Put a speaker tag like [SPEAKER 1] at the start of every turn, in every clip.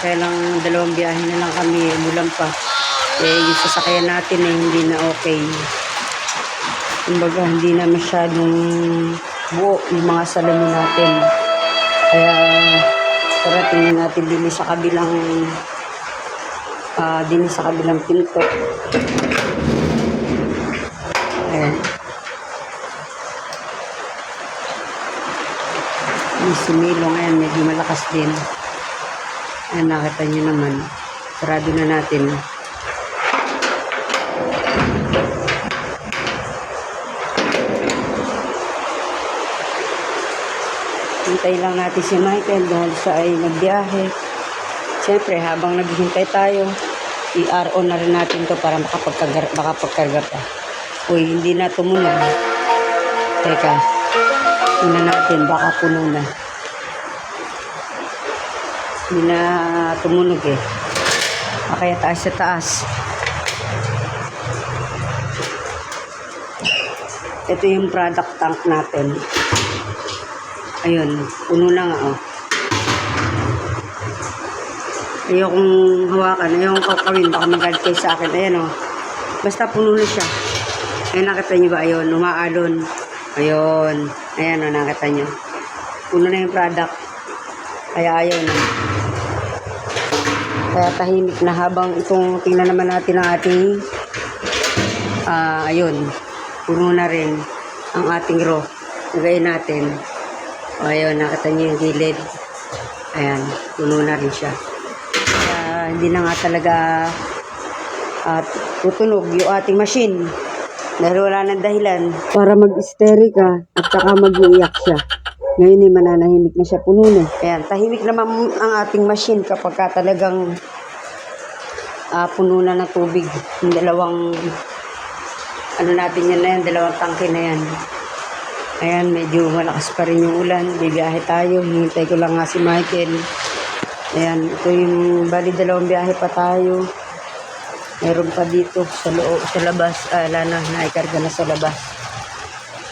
[SPEAKER 1] Kaya lang dalawang biyahe na lang kami, bulan pa. Yung sasakyan natin hindi na okay. Kumbaga, hindi na masyadong buo yung mga salamin natin. Kaya, tara tingnan natin din sa kabilang pinto. Ayan. Yung similong, ayan, medyo malakas din. Ayan, nakita nyo naman. Sarado na natin. Hintay lang natin si Michael dahil siya ay nagbiyahe. Siyempre, habang naghihintay tayo, i-RO na rin natin to para makapagkarga pa. Uy, hindi na tumunog. Teka, tingnan natin, baka puno na. Hindi na tumunog eh. Kaya taas sa taas. Ito yung product tank natin. Ayun, puno na nga oh. Ayokong hawakan, ayokong kakawin, baka magalit kayo sa akin. Ayan oh. Basta puno na siya. Ayun, nakita nyo ba? Ayun, umaalon. Ayun. Ayan oh, nakita nyo. Puno na yung product. Kaya ayaw na. Kaya tahimik na habang itong tingnan naman natin ang ating ayun. Puno na rin ang ating raw. Nagayin natin. O, ayun, nakita nyo yung gilid. Ayan, puno na rin siya. Kaya hindi na nga talaga tutunog yung ating machine. Dahil wala ng dahilan para mag-esteri ka at saka mag-iiyak siya. Ngayon ay mananahimik na siya, puno na. Ayan, tahimik naman ang ating machine kapag ka talagang puno na ng tubig. Yung dalawang ano natin yan na yan, dalawang tangke na yan. Ayan, medyo malakas pa rin yung ulan. Bibiyahe tayo. Hinintay ko lang nga si Michael. Ayan, ito yung bali dalawang biyahe pa tayo. Meron pa dito sa loob, sa labas. Wala na, naikarga na sa labas.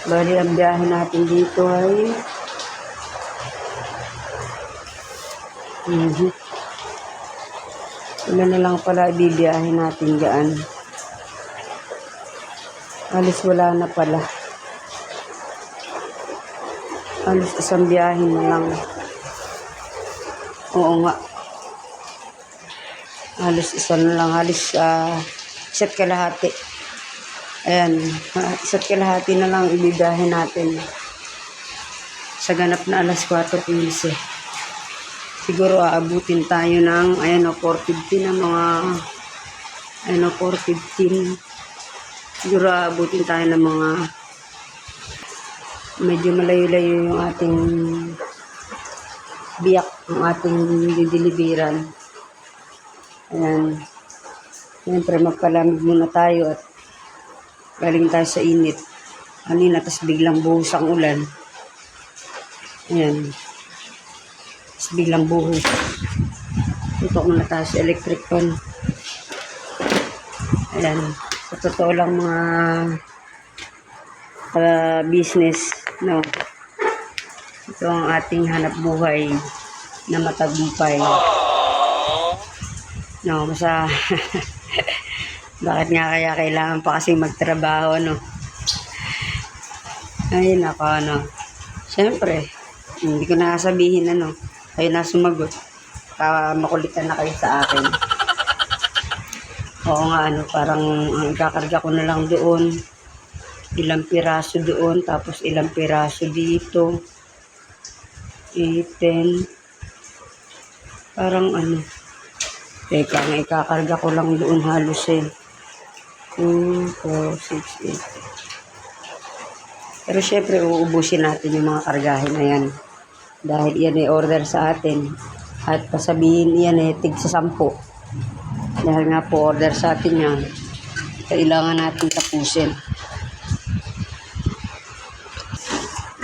[SPEAKER 1] Bali, ang biyahe natin dito ay wala na lang pala ibibiyahe natin gaan. Alis wala na pala. Alis isang biyahe na lang. Oo nga. Alis isa na lang. Alis isa't kalahati. Ayan. Isa't kalahati na lang ibibiyahe natin. Sa ganap na alas 4:15. Siguro aabutin tayo ng ayan o 4:15 ng mga ayan o 4:15. Siguro aabutin tayo ng mga medyo malayo-layo yung ating biyak, yung ating didiliberan. Ayan. Siyempre magpalamig muna tayo at galing tayo sa init. Kanina, tas biglang buhos ang ulan. Ayan. Tas biglang buhos. Tutok muna tayo sa electric fan. Ayan. Sa totoo lang mga business, no? Ito ang ating hanap buhay na matagumpay. No, masa bakit nga kaya kailangan pa kasi magtrabaho, no? Ay, nako, no? Siyempre, hindi ko nasabihin, ano, kayo na sumagot. Makulitan na kayo sa akin. Oo nga, ano, parang ang ikakarga ko na lang doon. Ilang piraso doon, tapos ilang piraso dito. 10. Parang ano. Teka, nga ikakarga ko lang doon halos eh. 2, 4, 6, 8. Pero syempre, uubusin natin yung mga kargahin na yan. Dahil yan ay order sa atin. At pasabihin yan eh, tig sa 10. Dahil nga po order sa atin yan. Kailangan natin tapusin.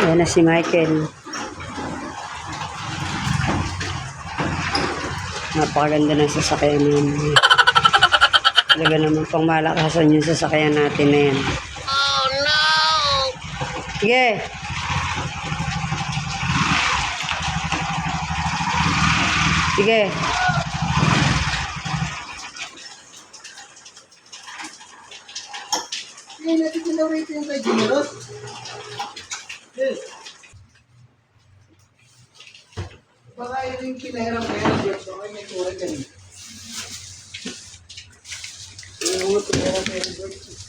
[SPEAKER 1] Ayan na si Michael. Napakaganda ng sasakyan namin. Talaga naman pang malakasan yung sasakyan natin na yan. Oh no! Sige! Sige!
[SPEAKER 2] gagamitin yung kay Generos. Yes. Baka ito yung pinahiram kaya ng George. Okay, may tura ka rin. Yung mga pinahiram kaya ng George.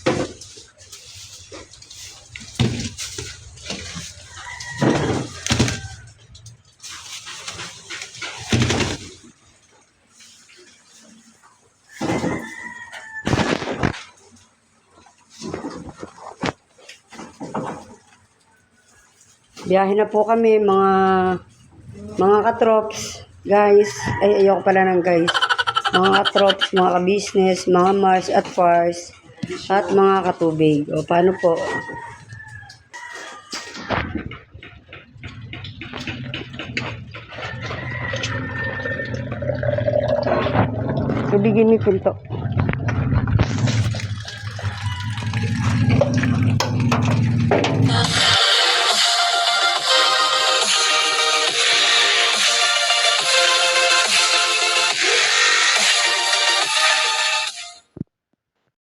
[SPEAKER 1] Biyahe na po kami mga katrops, guys. Ay, ayoko pala ng guys. Mga katrops, mga ka-business, mga Mars at Fars, at mga katubig. O, paano po? Ibigin mo yung pinto.